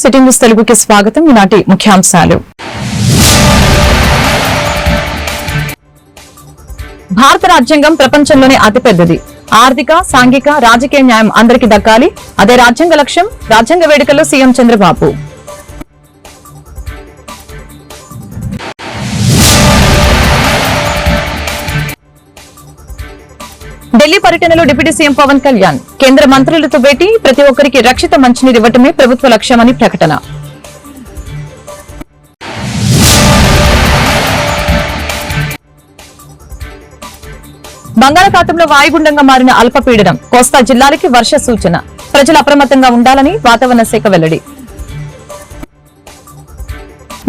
City news తెలుగుకి స్వాగతం. ఈనాటి ముఖ్యాంశాలు. భారత రాజ్యాంగం ప్రపంచంలోనే అతిపెద్దది. ఆర్థిక, సాంఘిక, రాజకీయ న్యాయం అందరికీ దక్కాలి. అదే రాజ్యాంగ లక్ష్యం. రాజ్యాంగ వేడుకల్లో సీఎం చంద్రబాబు. ఢిల్లీ పర్యటనలో డిప్యూటీ సీఎం పవన్ కళ్యాణ్ కేంద్ర మంత్రులతో భేటీ. ప్రతి ఒక్కరికి రక్షిత మంచినీరు ఇవ్వటమే ప్రభుత్వ లక్ష్యమని ప్రకటన. బంగాళాఖాతంలో వాయుగుండంగా మారిన అల్పపీడనం. కోస్తా జిల్లాలకి వర్ష సూచన. ప్రజలు అప్రమత్తంగా ఉండాలని వాతావరణ శాఖ వెల్లడి.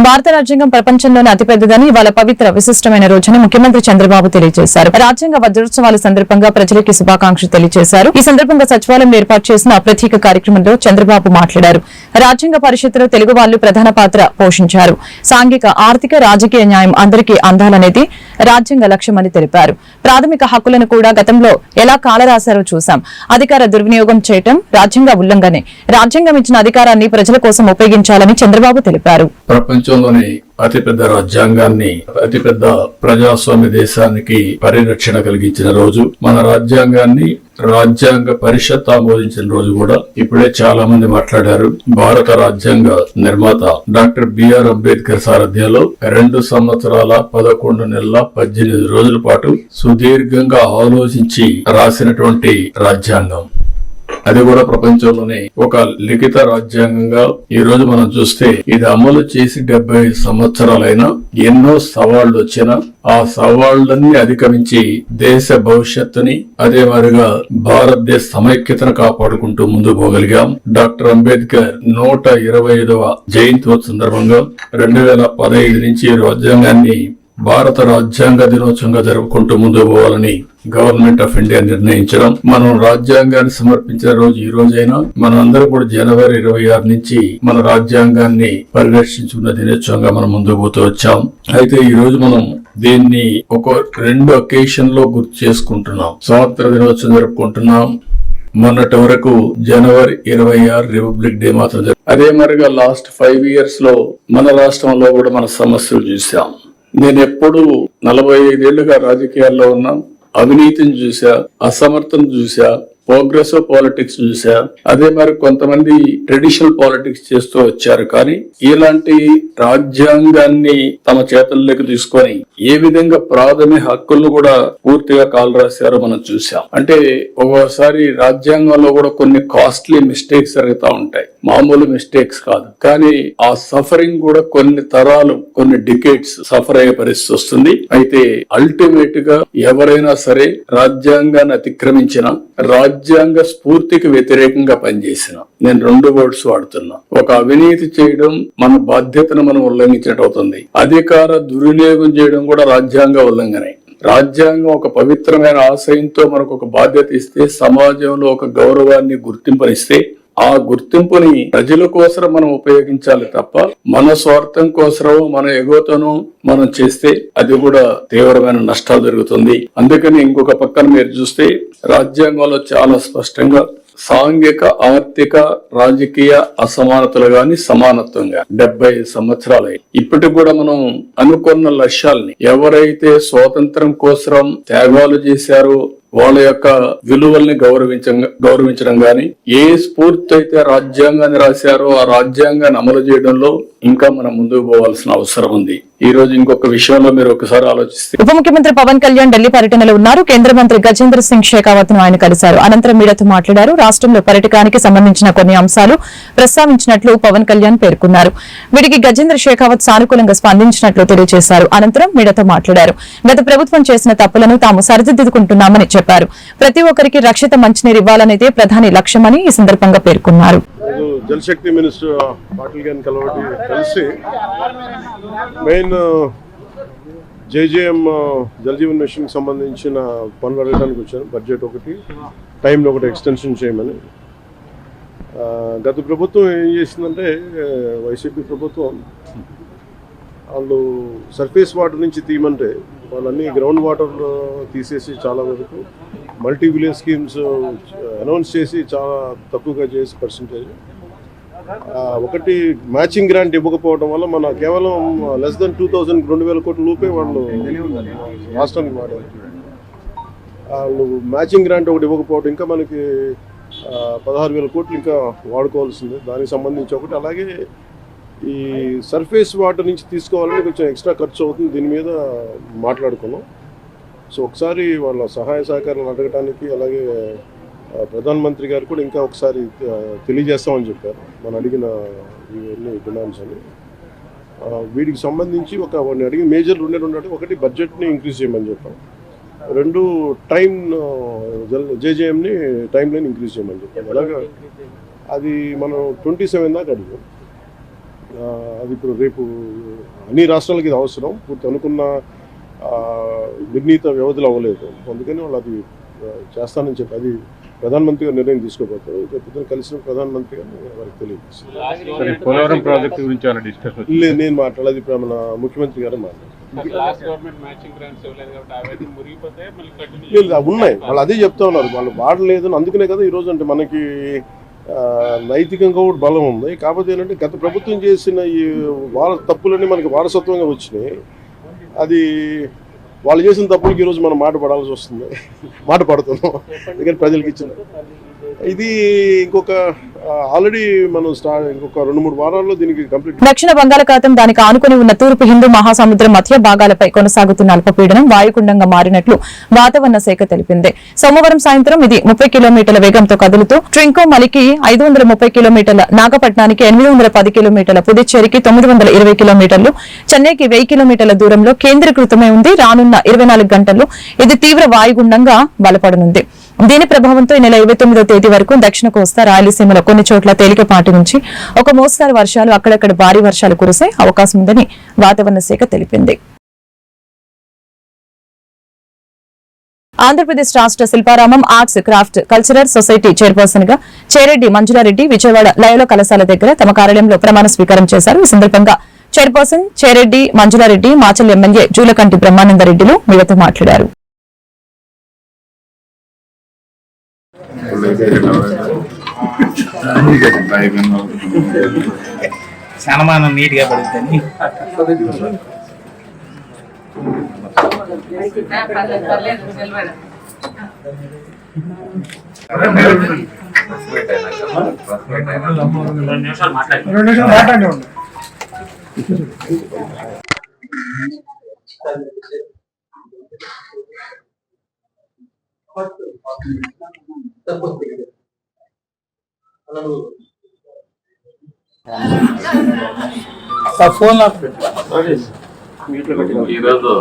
భారత రాజ్యాంగం ప్రపంచంలోనే అతిపెద్దదని ఇవాళ పవిత్ర విశిష్టమైన రోజున ముఖ్యమంత్రి చంద్రబాబు తెలియజేశారు. రాజ్యాంగ వజ్రోత్సవాల సందర్భంగా ప్రజలకి శుభాకాంక్షలు తెలియజేశారు. ఈ సందర్భంగా సచివాలయంలో ఏర్పాటు చేసిన ప్రత్యేక కార్యక్రమంలో చంద్రబాబు మాట్లాడారు. రాజ్యాంగ పరిషత్తులో తెలుగు వాళ్లు ప్రధాన పాత్ర పోషించారు. సాంఘిక, ఆర్థిక, రాజకీయ న్యాయం అందరికీ అందాలనేది రాజ్యాంగ లక్ష్యమని తెలిపారు. ప్రాథమిక హక్కులను కూడా గతంలో ఎలా కాలరాశారో చూశాం. అధికార దుర్వినియోగం చేయటం రాజ్యాంగ ఉల్లంఘనే. రాజ్యాంగం ఇచ్చిన అధికారాన్ని ప్రజల కోసం ఉపయోగించాలని చంద్రబాబు తెలిపారు. ప్రపంచంలోని అతిపెద్ద రాజ్యాంగాన్ని, అతిపెద్ద ప్రజాస్వామ్య దేశానికి పరిరక్షణ కలిగించిన రోజు, మన రాజ్యాంగాన్ని రాజ్యాంగ పరిషత్ ఆమోదించిన రోజు కూడా ఇప్పుడే చాలా మంది మాట్లాడారు. భారత రాజ్యాంగ నిర్మాత డాక్టర్ బిఆర్ అంబేద్కర్ సారథ్యంలో 2 సంవత్సరాల 11 నెలల 18 రోజుల పాటు సుదీర్ఘంగా ఆలోచించి రాసినటువంటి రాజ్యాంగం. అది కూడా ప్రపంచంలోనే ఒక లిఖిత రాజ్యాంగంగా ఈ రోజు మనం చూస్తే ఇది అమలు చేసి 75 సంవత్సరాలైనా ఎన్నో సవాళ్లు వచ్చినా ఆ సవాళ్లన్నీ అధిగమించి దేశ భవిష్యత్తుని, అదే మాదిరిగా భారతదేశ సమైక్యతను కాపాడుకుంటూ ముందుకు పోగలిగాం. డాక్టర్ అంబేద్కర్ 125వ జయంతి సందర్భంగా 2015 నుంచి రాజ్యాంగాన్ని భారత రాజ్యాంగ దినోత్సవంగా జరుపుకుంటూ ముందుకు పోవాలని గవర్నమెంట్ ఆఫ్ ఇండియా నిర్ణయించడం. మనం రాజ్యాంగాన్ని సమర్పించిన రోజు ఈ రోజైనా మనం అందరూ కూడా జనవరి 26 నుంచి మన రాజ్యాంగాన్ని పరిరక్షించుకున్న దినోత్సవంగా మనం ముందుకు పోతూ వచ్చాం. అయితే ఈ రోజు మనం దీన్ని ఒక 2 ఒకేషన్ లో గుర్తు చేసుకుంటున్నాం. స్వాతంత్ర దినోత్సవం జరుపుకుంటున్నాం. మొన్నటి వరకు జనవరి 26 రిపబ్లిక్ డే మాత్రం. అదే మరిగా లాస్ట్ 5 years లో మన రాష్ట్రంలో కూడా మన సమస్యలు చూసాం. నేను ఎప్పుడు 45 ఏళ్లుగా రాజకీయాల్లో ఉన్నా. అవినీతిని చూసా, అసమర్థను చూసా, ప్రోగ్రెసివ్ పాలిటిక్స్ చూసా. అదే మరి కొంతమంది ట్రెడిషనల్ పాలిటిక్స్ చేస్తూ వచ్చారు. కానీ ఇలాంటి రాజ్యాంగాన్ని తమ చేతుల్లోకి తీసుకొని ఏ విధంగా ప్రాథమిక హక్కులను కూడా పూర్తిగా కాలు రాశారో మనం చూసాం. అంటే ఒక్కోసారి రాజ్యాంగంలో కూడా కొన్ని కాస్ట్లీ మిస్టేక్స్ జరుగుతూ ఉంటాయి. మామూలు మిస్టేక్స్ కాదు, కానీ ఆ సఫరింగ్ కూడా కొన్ని తరాలు, కొన్ని డికేట్స్ సఫర్ అయ్యే పరిస్థితి వస్తుంది. అయితే అల్టిమేట్ గా ఎవరైనా సరే రాజ్యాంగాన్ని అతిక్రమించిన, రాజ్యాంగ స్ఫూర్తికి వ్యతిరేకంగా పనిచేసిన, నేను 2 వర్డ్స్ వాడుతున్నా. ఒక అవినీతి చేయడం మన బాధ్యతను మనం ఉల్లంఘించినట్టు అవుతుంది. అధికార దుర్వినియోగం చేయడం కూడా రాజ్యాంగ ఉల్లంఘనే. రాజ్యాంగం ఒక పవిత్రమైన ఆశయంతో మనకు ఒక బాధ్యత ఇస్తే, సమాజంలో ఒక గౌరవాన్ని, గుర్తింపునిస్తే ఆ గుర్తింపుని ప్రజల కోసం మనం ఉపయోగించాలి తప్ప మన స్వార్థం కోసం, మన ఎగోతోనూ మనం చేస్తే అది కూడా తీవ్రమైన నష్టాలు జరుగుతుంది. అందుకని ఇంకొక పక్కన మీరు చూస్తే రాజ్యాంగంలో చాలా స్పష్టంగా సాంఘిక, ఆర్థిక, రాజకీయ అసమానతలు గాని సమానత్వం గాని 75 సంవత్సరాలు ఇప్పటికి కూడా మనం అనుకున్న లక్ష్యాల్ని, ఎవరైతే స్వాతంత్రం కోసం త్యాగాలు చేశారో వాళ్ళ యొక్క విలువల్ని గౌరవించడం గాని, ఏ స్ఫూర్తి అయితే రాజ్యాంగాన్ని రాశారో ఆ రాజ్యాంగాన్ని అమలు చేయడంలో ఇంకా మనం ముందుకు పోవాల్సిన అవసరం ఉంది. ఈ రోజు ఇంకొక విషయంలో మీరు ఒకసారి ఆలోచిస్తే, ఉప ముఖ్యమంత్రి పవన్ కళ్యాణ్ ఢిల్లీ పర్యటనలో ఉన్నారు. కేంద్ర మంత్రి గజేంద్ర సింగ్ షెకావత్ ను ఆయన కలిశారు. అనంతరం మీడియాతో మాట్లాడారు. రాష్ట్రంలో పర్యటనకి సంబంధించిన కొన్ని అంశాలు ప్రస్తావించినట్లు పవన్ కళ్యాణ్ పేర్కొన్నారు. వీటికి గజేంద్ర షెకావత్ సానుకూలంగా స్పందించినట్లు తెలియజేశారు. అనంతరం మీడియాతో మాట్లాడారు. గత ప్రభుత్వం చేసిన తప్పులను తాము సరిదిద్దుకుంటున్నామని చెప్పారు. ప్రతి ఒక్కరికి రక్షిత మంచినీరు ఇవ్వాలనేదే ప్రధాని లక్ష్యమని ఈ సందర్భంగా పేర్కొన్నారు. జలశక్తి మినిస్టర్ పాటిల్ గారిని కలిసి మెయిన్ జేజేఎం జలజీవన్ మిషన్ కి సంబంధించిన పనులు అడగడానికి వచ్చాను. బడ్జెట్ ఒకటి, టైంలో ఒకటి ఎక్స్టెన్షన్ చేయమని. గత ప్రభుత్వం ఏం చేసిందంటే, వైసీపీ ప్రభుత్వం వాళ్ళు సర్ఫేస్ వాటర్ నుంచి తీయమంటే వాళ్ళన్నీ గ్రౌండ్ వాటర్ తీసేసి చాలా వరకు మల్టీ విలేజ్ స్కీమ్స్ అనౌన్స్ చేసి చాలా తక్కువగా చేసి పర్సంటేజ్ ఒకటి మ్యాచింగ్ గ్రాంట్ ఇవ్వకపోవడం వల్ల మన కేవలం లెస్ దెన్ 2,000 కోట్ల రూపాయలు వాళ్ళు రాష్ట్రానికి వాడారు. వాళ్ళు మ్యాచింగ్ గ్రాంట్ ఒకటి ఇవ్వకపోవడం, ఇంకా మనకి 16,000 కోట్లు ఇంకా వాడుకోవాల్సింది. దానికి సంబంధించి ఒకటి, అలాగే ఈ సర్ఫేస్ వాటర్ నుంచి తీసుకోవాలని కొంచెం ఎక్స్ట్రా ఖర్చు అవుతుంది. దీని మీద మాట్లాడుకున్నాం. సో ఒకసారి వాళ్ళ సహాయ సహకారాలు అడగటానికి, అలాగే ప్రధానమంత్రి గారు కూడా ఇంకా ఒకసారి తెలియజేస్తామని చెప్పారు మనం అడిగిన ఇవన్నీ డిమాండ్స్ అని. వీటికి సంబంధించి వాడిని అడిగిన మేజర్ రెండే, ఒకటి బడ్జెట్ని ఇంక్రీజ్ చేయమని చెప్పాం, 2 టైం జేజేఎంని టైం లైన్ ఇంక్రీజ్ చేయమని చెప్పాం. అలాగే అది మనం 27 దాకా అడిగాం. అది ఇప్పుడు రేపు అన్ని రాష్ట్రాలకి ఇది అవసరం, పూర్తి అనుకున్న నిర్ణీత వ్యవధిలో అవ్వలేదు. అందుకని వాళ్ళు అది చేస్తానని చెప్పి అది ప్రధానమంత్రి గారు నిర్ణయం తీసుకోబోతారు. రేపు కలిసిన ప్రధానమంత్రి గారు వారికి తెలియజేస్తారు. లేదు, నేను మాట్లాడేది మన ముఖ్యమంత్రి గారు మాట్లాడారు. ఉన్నాయి, వాళ్ళు అదే చెప్తా ఉన్నారు, వాళ్ళు వాడలేదు. అందుకనే కదా ఈరోజు అంటే మనకి నైతికంగా కూడా బలం ఉంది. కాకపోతే ఏంటంటే గత ప్రభుత్వం చేసిన ఈ తప్పులన్నీ మనకి వారసత్వంగా వచ్చినాయి. అది వాళ్ళు చేసిన తప్పులకి ఈరోజు మనం మాట పడాల్సి వస్తుంది, మాట పడుతున్నాం. ఎందుకంటే ప్రజలకు ఇచ్చిన ఇది ఇంకొక ఆల్రెడీ మనం ఇంకొక 2-3 వారాల్లో దీనికి కంప్లీట్. దక్షిణ బంగాళాఖాతం దానికి ఆనుకుని ఉన్న తూర్పు హిందూ మహాసముద్రం మధ్య భాగాలపై కొనసాగుతున్న అల్పపీడనం వాయుగుండంగా మారినట్లు వాతావరణ శాఖ తెలిపింది. సోమవారం సాయంత్రం ఇది 30 కిలోమీటర్ల వేగంతో కదులుతూ ట్రింకోమలికి 530 కిలోమీటర్ల, నాగపట్నానికి 810 కిలోమీటర్ల, పుదుచ్చేరికి 920 కిలోమీటర్లు, చెన్నైకి 1000 కిలోమీటర్ల దూరంలో కేంద్రీకృతమై ఉంది. రానున్న 24 గంటల్లో ఇది తీవ్ర వాయుగుండంగా బలపడనుంది. దీని ప్రభావంతో ఈ నెల 29వ తేదీ వరకు దక్షిణ కోస్తా, రాయలసీమలో కొన్ని చోట్ల తేలికపాటి నుంచి ఒక మోస్తరు వర్షాలు, అక్కడక్కడ భారీ వర్షాలు కురిసే అవకాశం ఉందని వాతావరణ శాఖ తెలిపింది. ఆంధ్రప్రదేశ్ రాష్ట్ర Shilparamam arts craft cultural society chairperson గా చేరెడ్డి మంజులారెడ్డి విజయవాడ లయోలా కళాశాల దగ్గర తమ కార్యాలయంలో ప్రమాణ స్వీకారం చేశారు. ఈ సందర్భంగా చైర్పర్సన్ చేరెడ్డి మంజులారెడ్డి, మాచల్ ఎమ్మెల్యే జూలకంటి బ్రహ్మానందరెడ్డిలు మీతో మాట్లాడారు. సన్మానం నీట్ గా పడుతుంది. ఈరోజు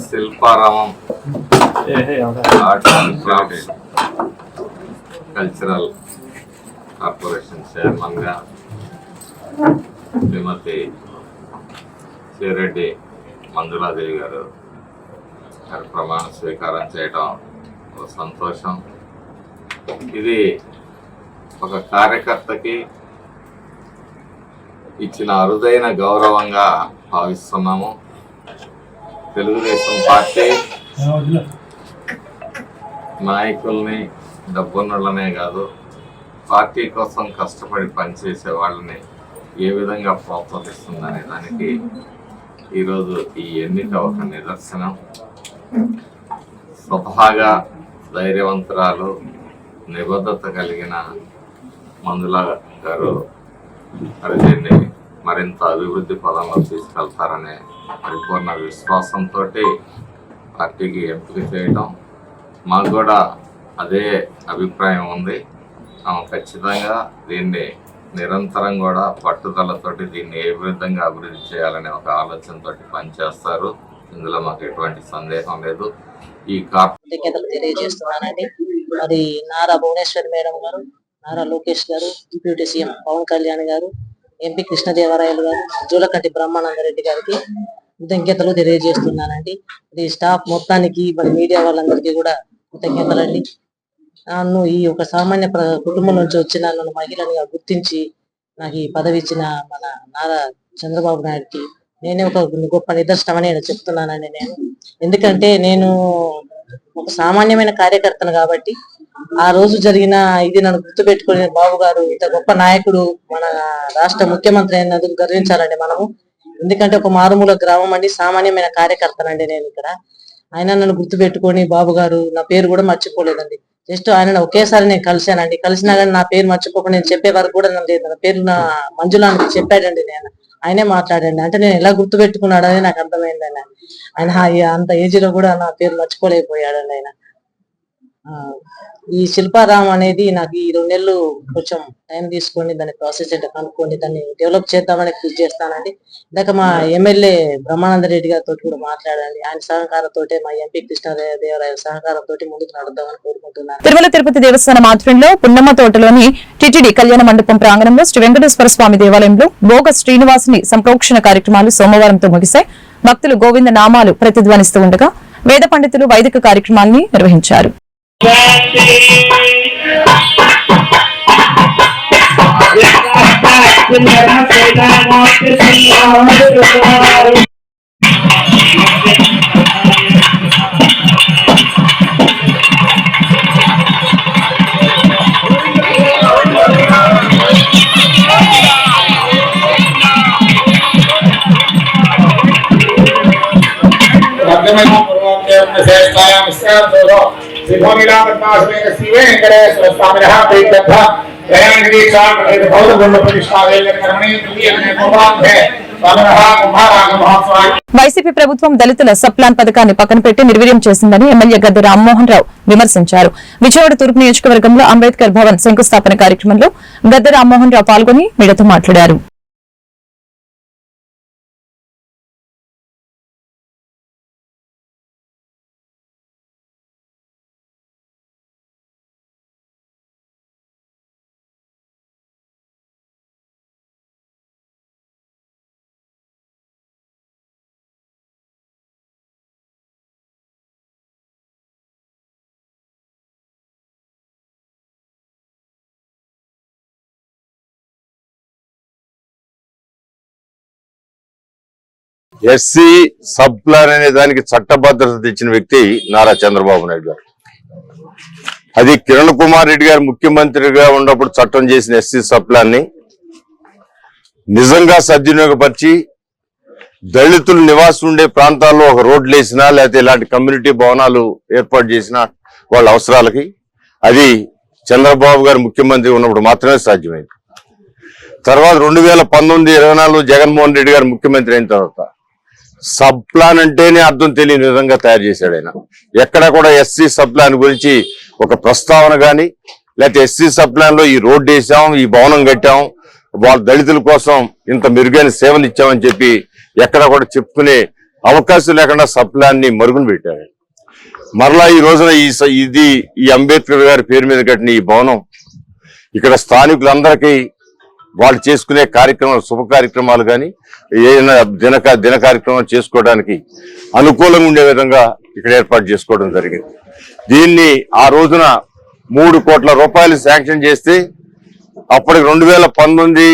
Shilparamam arts and crafts cultural corporation chairman గా శ్రీమతి చేరెడ్డి మంజులాదేవి గారు ప్రమాణ స్వీకారం చేయడం ఒక సంతోషం. ఇది ఒక కార్యకర్తకి ఇచ్చిన అరుదైన గౌరవంగా భావిస్తున్నాము. తెలుగుదేశం పార్టీ నాయకుల్ని, డబ్బున్నోళ్ళనే కాదు, పార్టీ కోసం కష్టపడి పనిచేసే వాళ్ళని ఏ విధంగా ప్రోత్సహిస్తుందనే దానికి ఈరోజు ఈ ఎన్నిక ఒక నిదర్శనం. స్వతహాగా ధైర్యవంతురాలు, నిబద్ధత కలిగిన మంజులా గారు మరి దీన్ని మరింత అభివృద్ధి పదంలో తీసుకెళ్తారనే పరిపూర్ణ విశ్వాసంతో పార్టీకి ఎంపిక చేయడం, మాకు కూడా అదే అభిప్రాయం ఉంది. ఖచ్చితంగా దీన్ని నిరంతరం కూడా పట్టుదలతోటి దీన్ని ఏ విధంగా అభివృద్ధి చేయాలనే ఒక ఆలోచనతో పనిచేస్తారు. ఇందులో మాకు ఎటువంటి సందేహం లేదు. ఈ కృతజ్ఞతలు తెలియజేస్తున్నానండి. మరి నారా భువనేశ్వరి మేడం గారు, నారా లోకేష్ గారు, డిప్యూటీ సీఎం పవన్ కళ్యాణ్ గారు, ఎంపీ కృష్ణదేవరాయలు గారు, జూలకంటి బ్రహ్మానందరెడ్డి గారికి కృతజ్ఞతలు తెలియజేస్తున్నానండి. ఈ స్టాఫ్ మొత్తానికి, మరి మీడియా వాళ్ళందరికీ కూడా కృతజ్ఞతలండి. నన్ను ఈ ఒక సామాన్య కుటుంబం నుంచి వచ్చిన నన్ను మహిళనిగా గుర్తించి నాకు ఈ పదవి ఇచ్చిన మన నారా చంద్రబాబు నాయుడుకి నేనే ఒక గొప్ప నిదర్శనమని నేను చెప్తున్నానండి. ఎందుకంటే నేను ఒక సామాన్యమైన కార్యకర్తను కాబట్టి ఆ రోజు జరిగిన ఇది నన్ను గుర్తుపెట్టుకుని బాబు గారు ఇంత గొప్ప నాయకుడు మన రాష్ట్ర ముఖ్యమంత్రి అయినందుకు గర్వించాలండి మనము. ఎందుకంటే ఒక మారుమూల గ్రామం అండి, సామాన్యమైన కార్యకర్తనండి నేను ఇక్కడ. ఆయన నన్ను గుర్తుపెట్టుకొని బాబు గారు, నా పేరు కూడా మర్చిపోలేదండి. జస్ట్ ఆయన ఒకేసారి నేను కలిశానండి. కలిసినా కానీ నా పేరు మర్చిపోకుండా నేను చెప్పే వరకు కూడా నాకు లేదు. నా పేరు నా మంజుల అని చెప్పాడండి. నేను ఆయనే మాట్లాడండి. అంటే నేను ఎలా గుర్తుపెట్టుకున్నాడని నాకు అర్థమైందండి. ఆయన అంత ఏజ్ లో కూడా నా పేరు మర్చిపోలేకపోయాడండి ఆయన. ఈ శిల్పారామం అనేది నాకు ఈ 2 నెలలు కొంచెం టైం తీసుకొని దాన్ని ప్రాసెస్ ఏంటో కనుక్కొని దాన్ని డెవలప్ చేద్దామని కృషి చేస్తానండి. ఇందాక మా ఎమ్మెల్యే బ్రహ్మానంద రెడ్డి గారితో కూడా మాట్లాడండి. ఆయన సహకారంతో, మా ఎంపీ కృష్ణదేవరాయల సహకారంతో ముందుకు నడుద్దామని కోరుకుంటున్నాను. తిరుమల తిరుపతి దేవస్థానం ఆధ్వర్యంలో పున్నమ్మ తోటలోని టిటిడి కళ్యాణ మండపం ప్రాంగణంలో శ్రీ వెంకటేశ్వర స్వామి దేవాలయంలో భోగ శ్రీనివాసుని సంప్రోక్షణ కార్యక్రమాలు సోమవారంతో ముగిశాయి. భక్తులు గోవింద నామాలు ప్రతిధ్వనిస్తూ ఉండగా వేద పండితులు వైదిక కార్యక్రమాన్ని నిర్వహించారు. వైసీపీ ప్రభుత్వం దళితుల సప్లాన్ పథకాన్ని పక్కన పెట్టి నిర్వీర్యం చేసిందని ఎమ్మెల్యే గద్దె రామ్మోహన్ రావు విమర్శించారు. విజయవాడ తూర్పు నియోజకవర్గంలో అంబేద్కర్ భవన్ శంకుస్థాపన కార్యక్రమంలో గద్దె రామ్మోహన్ రావు పాల్గొని మీడియాతో మాట్లాడారు. ఎస్సీ సబ్ ప్లాన్ అనే దానికి చట్టభద్రత తెచ్చిన వ్యక్తి నారా చంద్రబాబు నాయుడు గారు. అది కిరణ్ కుమార్ రెడ్డి గారు ముఖ్యమంత్రిగా ఉన్నప్పుడు చట్టం చేసిన ఎస్సీ సబ్ ప్లాన్ ని నిజంగా సద్వినియోగపరిచి దళితులు నివాసం ఉండే ప్రాంతాల్లో ఒక రోడ్లు వేసినా లేకపోతే ఇలాంటి కమ్యూనిటీ భవనాలు ఏర్పాటు చేసినా వాళ్ళ అవసరాలకి అది చంద్రబాబు గారు ముఖ్యమంత్రి ఉన్నప్పుడు మాత్రమే సాధ్యమైంది. తర్వాత 2019-24 జగన్మోహన్ రెడ్డి గారు ముఖ్యమంత్రి అయిన తర్వాత సబ్ ప్లాన్ అంటేనే అర్థం తెలియని విధంగా తయారు చేశాడు ఆయన. ఎక్కడ కూడా ఎస్సీ సబ్ ప్లాన్ గురించి ఒక ప్రస్తావన గాని లేకపోతే ఎస్సీ సబ్ ప్లాన్ లో ఈ రోడ్డు వేసాం, ఈ భవనం కట్టాం, వాళ్ళ దళితుల కోసం ఇంత మెరుగైన సేవలు ఇచ్చామని చెప్పి ఎక్కడ కూడా చెప్పుకునే అవకాశం లేకుండా సబ్ ప్లాన్ ని మరుగున పెట్టారు. మరలా ఈ రోజున ఈ అంబేద్కర్ గారి పేరు మీద కట్టిన ఈ భవనం ఇక్కడ స్థానికులందరికీ వాళ్ళు చేసుకునే కార్యక్రమాలు, శుభ కార్యక్రమాలు కానీ ఏదైనా దిన కార్యక్రమాలు చేసుకోవడానికి అనుకూలంగా ఉండే విధంగా ఇక్కడ ఏర్పాటు చేసుకోవడం జరిగింది. దీన్ని ఆ రోజున 3 కోట్ల రూపాయలు శాంక్షన్ చేస్తే అప్పటికి 2019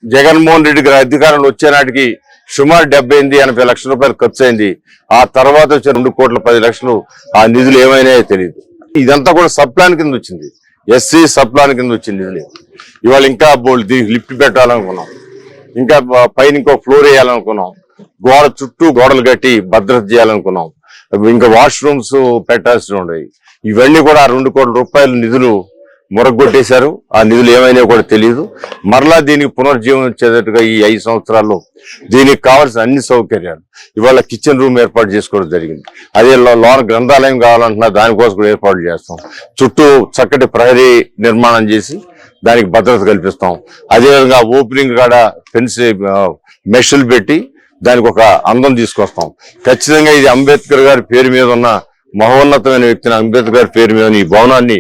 జగన్మోహన్ రెడ్డి గారి అధికారంలో వచ్చే నాటికి సుమారు 70-80 లక్షల రూపాయలు ఖర్చు అయింది. ఆ తర్వాత వచ్చే 2,10,00,000 ఆ నిధులు ఏమైనాయో తెలియదు. ఇదంతా కూడా సబ్ ప్లాన్ కింద వచ్చింది, ఎస్సీ సబ్ ప్లాన్ కింద వచ్చింది. ఇవాళ ఇంకా లిఫ్ట్ పెట్టాలనుకున్నాం, ఇంకా పైన ఇంకో ఫ్లోర్ వేయాలనుకున్నాం, గోడ చుట్టూ గోడలు కట్టి భద్రత చేయాలనుకున్నాం, ఇంకా వాష్రూమ్స్ పెట్టాల్సి ఉండేవి. ఇవన్నీ కూడా 2 కోట్ల రూపాయల నిధులు మురగొట్టేశారు. ఆ నిధులు ఏమైనా కూడా తెలియదు. మరలా దీనికి పునర్జీవనం వచ్చేటట్టుగా ఈ 5 సంవత్సరాల్లో దీనికి కావాల్సిన అన్ని సౌకర్యాలు ఇవాళ కిచెన్ రూమ్ ఏర్పాటు చేసుకోవడం జరిగింది. అదే లోన గ్రంథాలయం కావాలంటున్నా దానికోసం కూడా ఏర్పాటు చేస్తాం. చుట్టూ చక్కటి ప్రహరీ నిర్మాణం చేసి దానికి భద్రత కల్పిస్తాం. అదేవిధంగా ఓపెనింగ్ కాడ ఫెన్స్ మెషులు పెట్టి దానికి ఒక అందం తీసుకొస్తాం. ఖచ్చితంగా ఇది అంబేద్కర్ గారి పేరు మీద ఉన్న మహోన్నతమైన వ్యక్తిని అంబేద్కర్ గారి పేరు మీద ఈ భవనాన్ని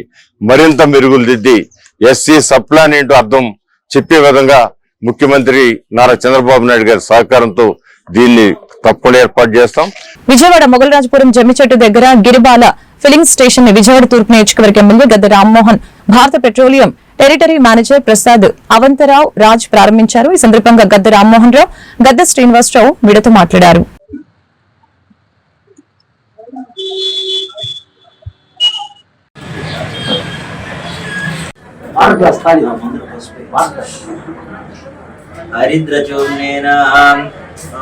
మరింత మెరుగులు దిద్ది ఎస్సీ సబ్ ప్లాన్ ఏంటో అర్థం చెప్పే విధంగా ముఖ్యమంత్రి నారా చంద్రబాబు నాయుడు గారి సహకారంతో దీన్ని తప్పకుండా ఏర్పాటు చేస్తాం. విజయవాడ మొగలరాజపురం జమ్మిచెట్టు దగ్గర గిరిబాల ఫిల్లింగ్ స్టేషన్ ని విజయవాడ తూర్పు నియోజకవర్గ MLA Gadde Rammohan, Bharat petroleum territory manager Prasad Avantarao Raj ప్రారంభించారు. ఈ సందర్భంగా గద్దె రామ్మోహన్ రావు, గద్దె శ్రీనివాసరావు మీడియాతో మాట్లాడారు. హరిద్రచూర్ణేన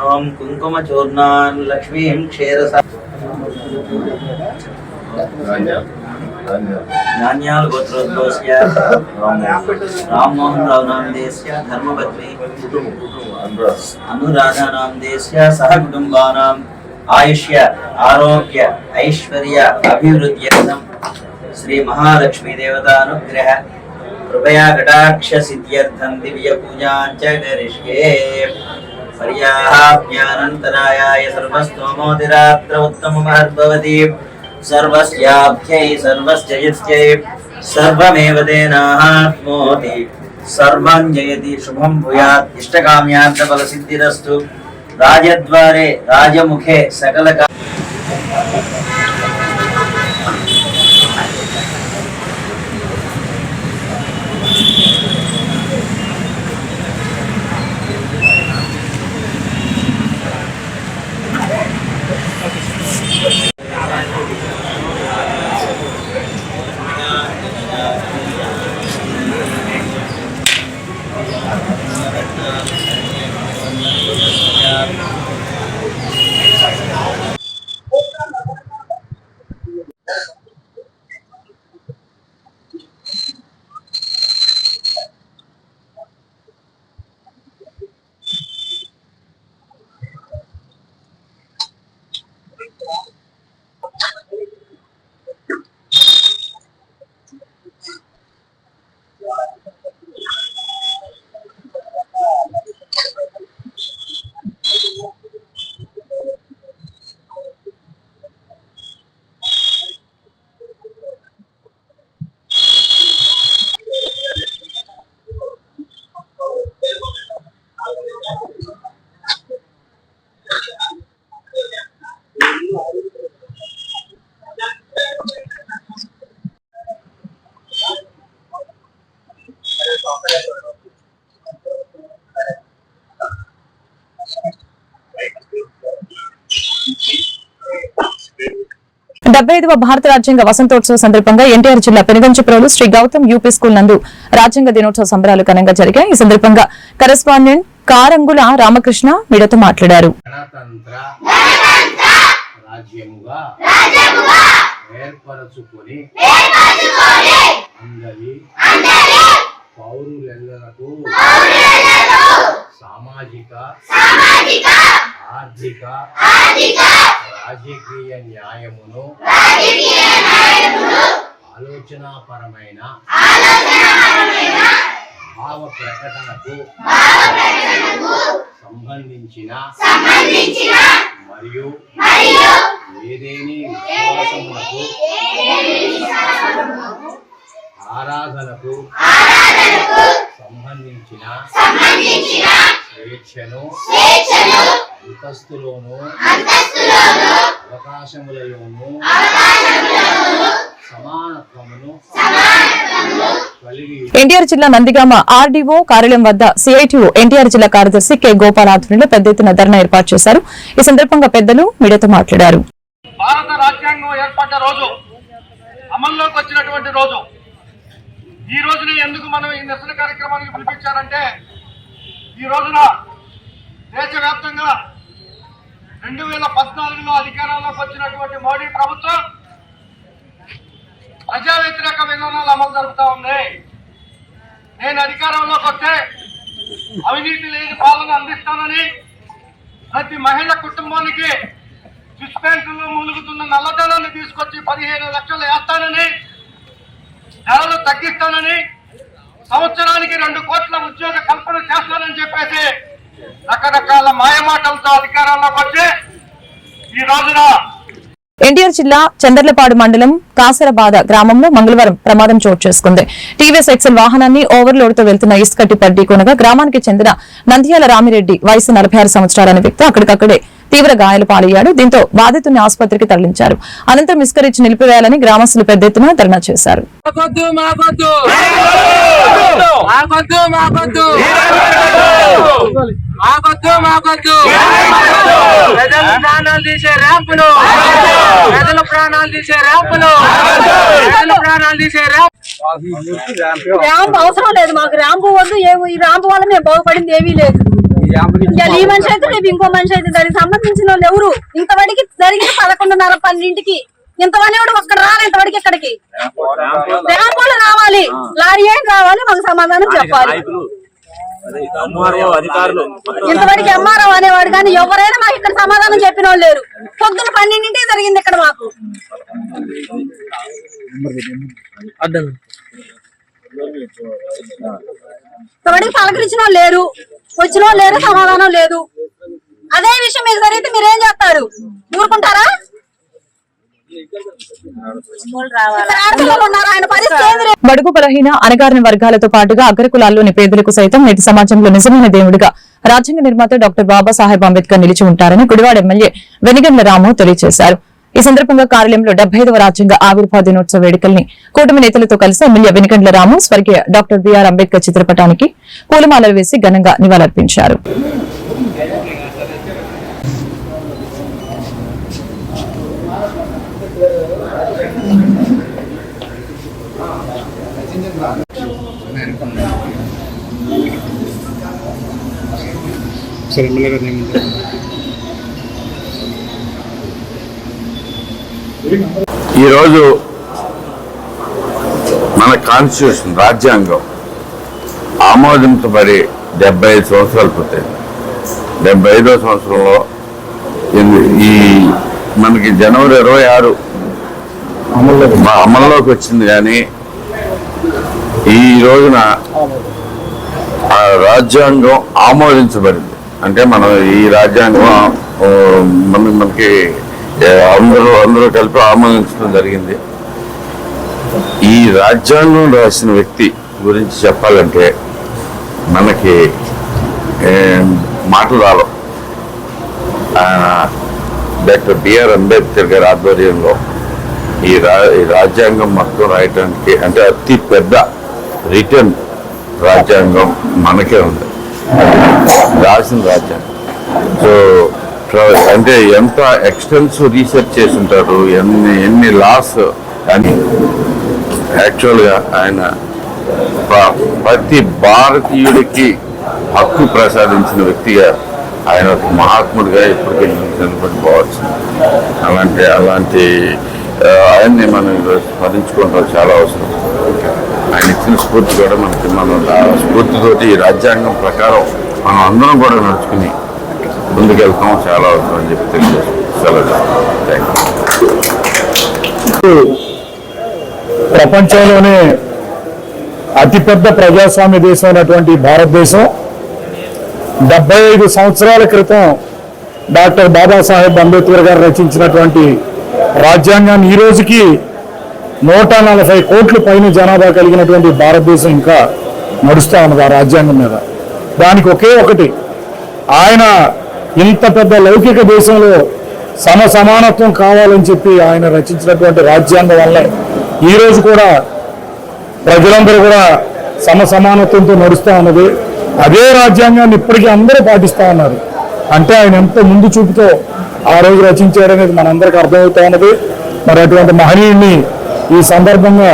ఓం కుంకుమచూర్ణాన్ లక్ష్మీం క్షీరస ధాన్యాల గోత్రోద్భవస్య రామ్మోహన్ రావు నామధేయస్య ధర్మపత్ని అనురాధా నామధేయస్య సహ కుటుంబానాం ఆయుష్య ఆరోగ్య ఐశ్వర్య అభివృద్ధ్యర్థం శ్రీ మహాలక్ష్మీ దేవతానుగ్రహ కృపయా కటాక్ష సిద్ధ్యర్థం దివ్య పూజాంచ కరిష్యే పర్యాప్యానంతరాయాయ సర్వస్తోమోదిరాత్ర ఉత్తమమహద్భవతి సర్వస్యాభ్యై సర్వస్యయత్యై సర్వమేవ తేనాత్మోతి సర్వం జయతి శుభం భూయాత్ ఇష్టకామ్యార్థ ఫల సిద్ధిరస్తు రాజద్వారే రాజముఖే సకల డెబ్బై భారత రాజ్యాంగ వసంతోత్సవ సందర్భంగా ఎన్టీఆర్ జిల్లా పెనుగంచిప్రోలు శ్రీ గౌతమ్ యూపీ స్కూల్ నందు రాజ్యాంగ దినోత్సవ సంబరాలు ఘనంగా జరిగాయి. ఈ సందర్భంగా కరెస్పాండెంట్ కారంగుల రామకృష్ణ మీడియాతో మాట్లాడారు. సామాజిక ఆర్థిక రాజకీయ న్యాయమును ఆలోచనాపరమైన భావ ప్రకటనకు సంబంధించిన మరియు ఏదేని విశ్వాసములకు ఆరాధనకు సంబంధించిన స్వేచ్ఛను అంతస్తులోను అవకాశములలోను సమానత్వమును కలిగి ఎన్టీఆర్ జిల్లా నందిగామ ఆర్డీఓ కార్యాలయం వద్ద సిఐటియు ఎన్టీఆర్ జిల్లా కార్యదర్శి కె గోపాల్ ఆధ్వర్యంలో పెద్ద ఎత్తున ధర్నా ఏర్పాటు చేశారు. ఈ సందర్భంగా పెద్దలు మీడియాతో మాట్లాడారు. భారత రాజ్యాంగం ఏర్పడ్డ రోజు, అమల్లోకి వచ్చినటువంటి రోజు, ఈ రోజుని ఎందుకు మనం ఈ నిరసన కార్యక్రమానికి పిలిపించారంటే, ఈ రోజున దేశవ్యాప్తంగా 2014లో అధికారంలోకి వచ్చినటువంటి మోడీ ప్రభుత్వం ప్రజా వ్యతిరేక విధానాలు అమలు జరుపుతా ఉంది. నేను అధికారంలోకి వస్తే అవినీతి లేని పాలన అందిస్తానని, ప్రతి మహిళ కుటుంబానికి డిస్పెన్సరీలో మూలుగుతున్న నల్లధనాన్ని తీసుకొచ్చి 15 లక్షలు వేస్తానని, ధరలు తగ్గిస్తానని, సంవత్సరానికి 2 కోట్ల ఉద్యోగ కల్పన చేస్తానని చెప్పేసి రకరకాల మాయమాటలతో అధికారంలోకి వచ్చి ఈ రోజున ఎన్టీఆర్ జిల్లా చందర్లపాడు మండలం కాసరబాద గ్రామంలో మంగళవారం ప్రమాదం చోటు చేసుకుంది. టీవీఎస్ ఎక్సెల్ వాహనాన్ని ఓవర్లోడ్ తో వెళ్తున్న ఇసుక టిప్పర్ ఢీకొనగా గ్రామానికి చెందిన నంద్యాల రామిరెడ్డి వయసు 46 సంవత్సరాలనే వ్యక్తి అక్కడికక్కడే తీవ్ర గాయాల పాలయ్యాడు. దీంతో బాధితుని ఆసుపత్రికి తరలించారు. అనంతరం ఇసుకరిచ్చి నిలిపివేయాలని గ్రామస్తులు పెద్ద ఎత్తున ధర్నా చేశారు. ప్రాణాలు తీసే ర్యాంపులు, ప్రజల ప్రాణాలు తీసే ర్యాంపులు, ప్రజల ప్రాణాలు తీసే ర్యాంప్ అవసరం లేదు మాకు. ర్యాంపు వద్దు. ఈ ర్యాంపు వల్ల మేము బాగుపడింది ఏమీ లేదు. ఈ మనిషి అయితే రేపు ఇంకో మనిషి అయితే దానికి సంబంధించిన వాళ్ళు ఎవరు? ఇంతవరకు జరిగింది 11:30, 12ంటికి. ఇంతవరకు కూడా ఒక్కడ రాలి ఇంతవరకు ఇక్కడికి. ర్యాంపులు రావాలి, లారీ ఏం రావాలి, మాకు సమాధానం చెప్పాలి. ఇంతవరకు ఎంఆర్ఓ అనేవాడు కానీ ఎవరైనా మాకు ఇక్కడ సమాధానం చెప్పిన వాళ్ళు లేరు. పొద్దున 12ంటికి జరిగింది ఇక్కడ మాకు. ఇంతవరకు పలకరించిన వాళ్ళు లేరు, వచ్చిన వాళ్ళు లేరు, సమాధానం లేదు. అదే విషయం మీకు జరిగితే మీరేం చేస్తారు? ఊరుకుంటారా? బడుగు బలహీన అణగారిన వర్గాలతో పాటుగా అగ్రకులాల్లోని పేదలకు సైతం నేటి సమాజంలో నిజమైన దేవుడిగా రాజ్యాంగ నిర్మాత డాక్టర్ బాబాసాహెబ్ అంబేద్కర్ నిలిచి ఉంటారని గుడివాడ ఎమ్మెల్యే వెనిగండ్ల రాము తెలియజేశారు. ఈ సందర్భంగా కార్యాలయంలో 75వ రాజ్యాంగ ఆవిర్భావ దినోత్సవ వేడుకల్ని కూటమి నేతలతో కలిసి ఎమ్మెల్యే వెనిగండ్ల రాము స్వర్గీయ డాక్టర్ బిఆర్ అంబేద్కర్ చిత్రపటానికి పూలమాలలు వేసి ఘనంగా నివాళులర్పించారు. ఈరోజు మన కాన్స్టిట్యూషన్ రాజ్యాంగం ఆమోదించబడి 75 సంవత్సరాలు పూర్తయింది. 75వ సంవత్సరంలో ఈ మనకి జనవరి 26 అమల్లోకి వచ్చింది. కానీ ఈ రోజున ఆ రాజ్యాంగం ఆమోదించబడింది. అంటే మనం ఈ రాజ్యాంగం మనకి అందరూ కలిపి ఆమోదించడం జరిగింది. ఈ రాజ్యాంగం రాసిన వ్యక్తి గురించి చెప్పాలంటే మనకి మాటలు రావు. డాక్టర్ బిఆర్ అంబేద్కర్ గారి ఆధ్వర్యంలో ఈ రాజ్యాంగం మొత్తం రాయటానికి అంటే అతి పెద్ద రిటర్న్ రాజ్యాంగం మనకే ఉంది, రాసిన రాజ్యాంగం. సో అంటే ఎంత ఎక్స్టెన్సివ్ రీసెర్చ్ చేసి ఉంటారు, ఎన్ని లాస్ అని. యాక్చువల్గా ఆయన ప్రతి భారతీయుడికి హక్కు ప్రసాదించిన వ్యక్తిగా ఆయన ఒక మహాత్ముడిగా ఇప్పటికీ నిలబడిపోవచ్చు. అలాంటి ఆయన్ని మనం స్మరించుకోవడం చాలా అవసరం. ఆయన ఇచ్చిన స్ఫూర్తి కూడా మనం ఆ స్ఫూర్తితోటి ఈ రాజ్యాంగం ప్రకారం మనం అందరం కూడా నడుచుకుని ముందుకెళ్తాం చాలా అవసరం అని చెప్పి తెలియజేస్తాం. ప్రపంచంలోనే అతిపెద్ద ప్రజాస్వామ్య దేశం అయినటువంటి భారతదేశం 75 సంవత్సరాల క్రితం డాక్టర్ బాబాసాహెబ్ అంబేద్కర్ గారు రచించినటువంటి రాజ్యాంగాన్ని ఈ రోజుకి 140 కోట్ల పైన జనాభా కలిగినటువంటి భారతదేశం ఇంకా నడుస్తూ ఉన్నది ఆ రాజ్యాంగం మీద. దానికి ఒకే ఒకటి, ఆయన ఇంత పెద్ద లౌకిక దేశంలో సమానత్వం కావాలని చెప్పి ఆయన రచించినటువంటి రాజ్యాంగం వల్లే ఈ రోజు కూడా ప్రజలందరూ కూడా సమానత్వంతో నడుస్తూ ఉన్నది. అదే రాజ్యాంగాన్ని ఇప్పటికీ అందరూ పాటిస్తూ ఉన్నారు. అంటే ఆయన ఎంత ముందు చూపుతో ఆ రోజు రచించాడనేది మనందరికీ అర్థమవుతా ఉన్నది. మరి అటువంటి మహనీయుడిని ఈ సందర్భంగా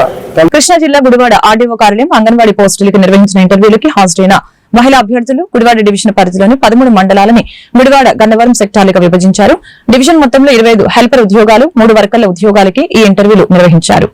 కృష్ణా జిల్లా గుడివాడ ఆర్డీఓ కార్యాలయం అంగన్వాడీ పోస్టులకి నిర్వహించిన ఇంటర్వ్యూలకి హాజరైన మహిళా అభ్యర్థులు గుడివాడ డివిజన్ పరిధిలోని 13 మండలాలని గుడివాడ గన్నవరం సెక్టార్లుగా విభజించారు. డివిజన్ మొత్తంలో 25 హెల్పర్ ఉద్యోగాలు, 3 వర్కర్ల ఉద్యోగాలకి ఈ ఇంటర్వ్యూలు నిర్వహించారు.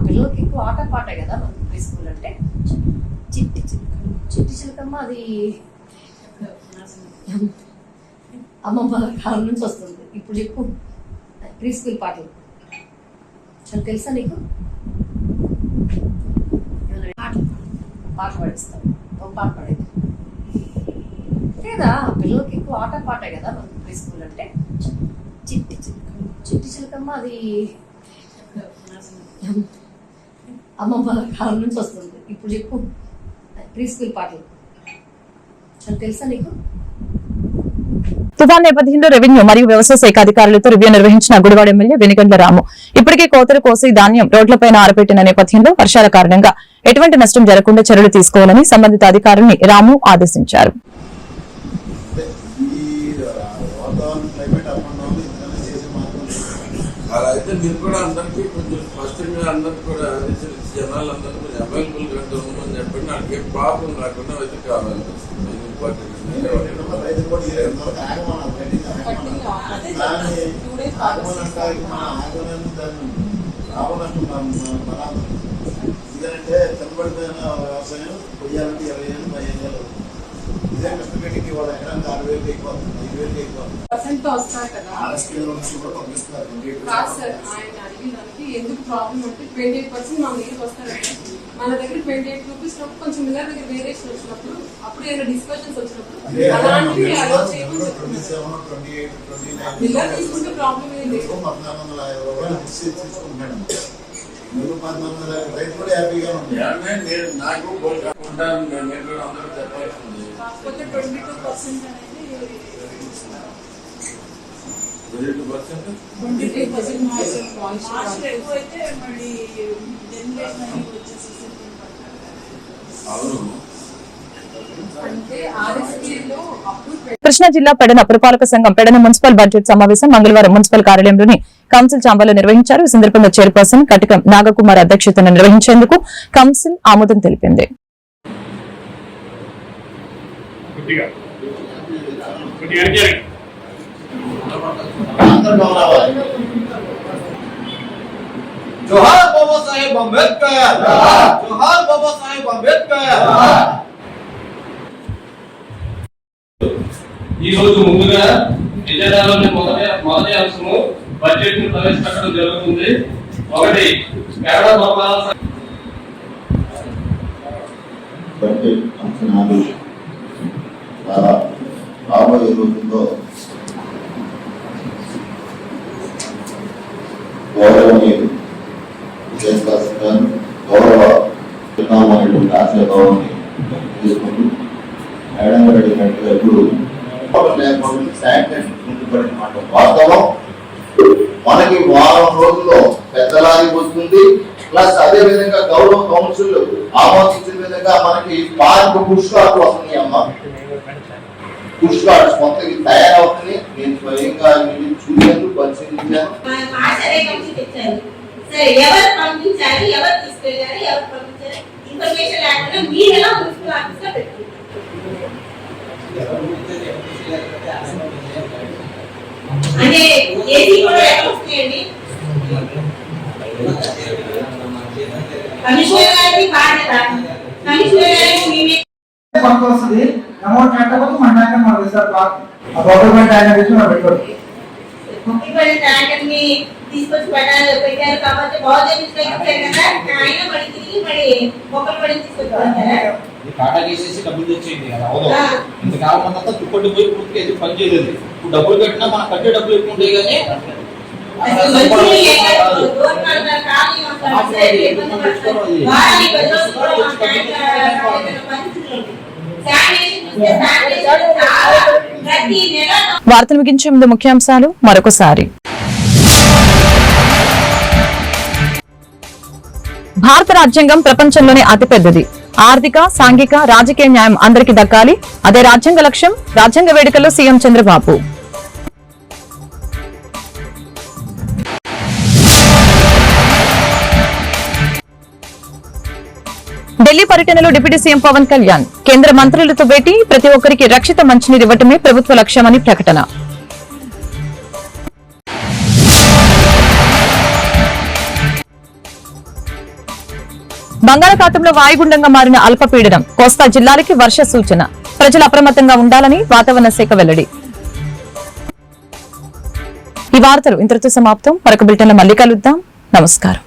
పిల్లలకి ఎక్కువ ఆట పాటే కదా మనకి ప్రీ స్కూల్ అంటే. చిట్టి చిలకమ్మ అది అమ్మమ్మ కాలం నుంచి వస్తుంది. ఇప్పుడు చెప్పు ప్రీ స్కూల్ పాటలు చాలా తెలుసా నీకు? పాట పాడిస్తాం, ఒక పాట పాడేది లేదా పిల్లలకి ఎక్కువ ఆట పాటే కదా మన ప్రీ స్కూల్ అంటే. చిట్టి చిలకమ్మ చిట్టి చిలకమ్మ అది అమ్మమ్మ కాలం నుంచి వస్తుంది. ఇప్పుడు చెప్పు ప్రీ స్కూల్ పాటలు అది తెలుసా నీకు? తుఫాన్ నేపథ్యంలో రెవెన్యూ మరియు వ్యవసాయ శాఖ అధికారులతో రివ్యూ నిర్వహించిన గుడివాడ ఎమ్మెల్యే వెనిగండ్ల రాము ఇప్పటికే కోతలు కోసి ధాన్యం రోడ్లపైన ఆరబెట్టిన నేపథ్యంలో వర్షాల కారణంగా ఎటువంటి నష్టం జరగకుండా చర్యలు తీసుకోవాలని సంబంధిత అధికారుల్ని రాము ఆదేశించారు. అలా అయితే మీరు కూడా అందరికీ కొంచెం స్పష్టంగా అందరికి కూడా జనాలందరూ కొంచెం అవైలబుల్ గా ఉండమని చెప్పండి. నాకు ఏం ప్రాబ్లం రాకుండా అయితే కావాలి. ఎందుకంటే చల్లబడిపోయిన వ్యవసాయం పొయ్యాలంటే 20 ఏళ్ళు 15 ఏళ్ళు ఇదే కష్టపెట్టికి వాళ్ళ ఎకరానికి 6,000 అయిపోతుంది, 5,000 అయిపోతుంది. ఎందుకు ప్రాబ్లం అంటే 28% మా దగ్గరికి వస్తారంటే మన దగ్గర 28 రూపీస్ కొంచెం మిల్లర్ దగ్గర వేరియేషన్ వచ్చినప్పుడు అప్పుడు ఏదైనా డిస్కషన్స్ వచ్చినప్పుడు మిల్లర్ తీసుకుంటే ప్రాబ్లం ఏం లేదు. 1,450 రూపాయలు తీసుకుంటున్నాడు. మీరు 1,450 రైతు కూడా హ్యాపీగా ఉంది. నాకు అందరూ చెప్పాల్సింది కాకపోతే 22% అనేది 22% ఎక్కువైతే మళ్ళీ అంటే ఆర్ఎస్పీలో అప్పుడు కృష్ణా జిల్లా పెడన పురపాలక సంఘం పెడన మున్సిపల్ బడ్జెట్ సమావేశం మంగళవారం మున్సిపల్ కార్యాలయంలోని కౌన్సిల్ ఛాంబర్లో నిర్వహించారు. ఈ సందర్భంగా చైర్పర్సన్ కటికం నాగకుమార్ అధ్యక్షతన నిర్వహించేందుకు కౌన్సిల్ ఆమోదం తెలిపింది. జోహార్ బాబా సాహెబ్ అంబేద్కర్, జోహార్ బాబా సాహెబ్ అంబేద్కర్. ఈ రోజు ముందుగా ఎజెండాలోని మొదటి అంశము బడ్జెట్ ను ప్రవేశపెట్టడం జరుగుతుంది. ఒకటి కేరళ బడ్జెట్ అంచనాలు చాలా రాబోయే రోజుల్లో గౌరవనీయులు గౌరవ చిన్నామణుడు ఆశీర్వాదాన్ని తీసుకుంటూ మేడం అడిగినట్టుగా ఇప్పుడు వాస్తవం మనకి వారం రోజుల్లో పెద్దలాది వస్తుంది. ప్లస్ అదే విధంగా గౌరవ కౌన్సిల్ ఆమోదించిన విధంగా మనకి పార్క్ పుష్ కార్డు వస్తుంది. అమ్మ పుష్ కార్డ్స్ మొత్తం తయారవుతుంది. నేను స్వయంగా చూశాను, పరిశీలించాను. ఎవరు పంపించాలి, ఎవరు తీసుకెళ్ళాలి, ఎవరు పంపించాలి ఇన్ఫర్మేషన్ లేకుండా మీరు ఎలా మున్సిపల్ ఆఫీస్ లో పెట్టుకుంటారు. అంటే ఏసీ కూడా ఎక్కడ వస్తాయండి? కమిషనర్ గారికి బాధ్యత. కమిషనర్ గారికి మేమే వస్తుంది. అమౌంట్ కట్టకపోతే మన ట్యాంకర్ మనకు సార్ గవర్నమెంట్ ట్యాంకర్ తెచ్చి మనం పెట్టుకోవాలి. ముఖ్యమైన ట్యాంకర్ ని తీసుకొచ్చి పెట్టారు కాబట్టి బాధ్యత కదా. ఆయన మరి తిరిగి మరి మొక్కలు పడి తీసుకొచ్చి టాటా చేసేసి డబ్బులు తెచ్చేయండి కదా. అవును, ఇంతకాలం అంతా తుప్పటి పోయి పూర్తిగా ఎదురు పని చేయలేదు. ఇప్పుడు డబ్బులు కట్టినా మనం కట్టే డబ్బులు ఎక్కువ ఉంటాయి కానీ వార్తలు ముగించే ముందు ముఖ్యాంశాలు మరొకసారి. భారత రాజ్యాంగం ప్రపంచంలోనే అతిపెద్దది. ఆర్థిక, సాంఘిక, రాజకీయ న్యాయం అందరికీ దక్కాలి. అదే రాజ్యాంగ లక్ష్యం. రాజ్యాంగ వేడుకల్లో సీఎం చంద్రబాబు. ఢిల్లీ పర్యటనలో డిప్యూటీ సీఎం పవన్ కళ్యాణ్ కేంద్ర మంత్రులతో భేటీ. ప్రతి ఒక్కరికి రక్షిత మంచినీరు ఇవ్వటమే ప్రభుత్వ లక్ష్యమని ప్రకటన. బంగాళాఖాతంలో వాయుగుండంగా మారిన అల్పపీడనం. కోస్తా జిల్లాలకి వర్ష సూచన. ప్రజలు అప్రమత్తంగా ఉండాలని వాతావరణ శాఖ వెల్లడి. ఈ వార్తలు ఇంతటితో సమాప్తం. మరొక బులెటిన్లో మళ్ళీ కలుద్దాం. నమస్కారం.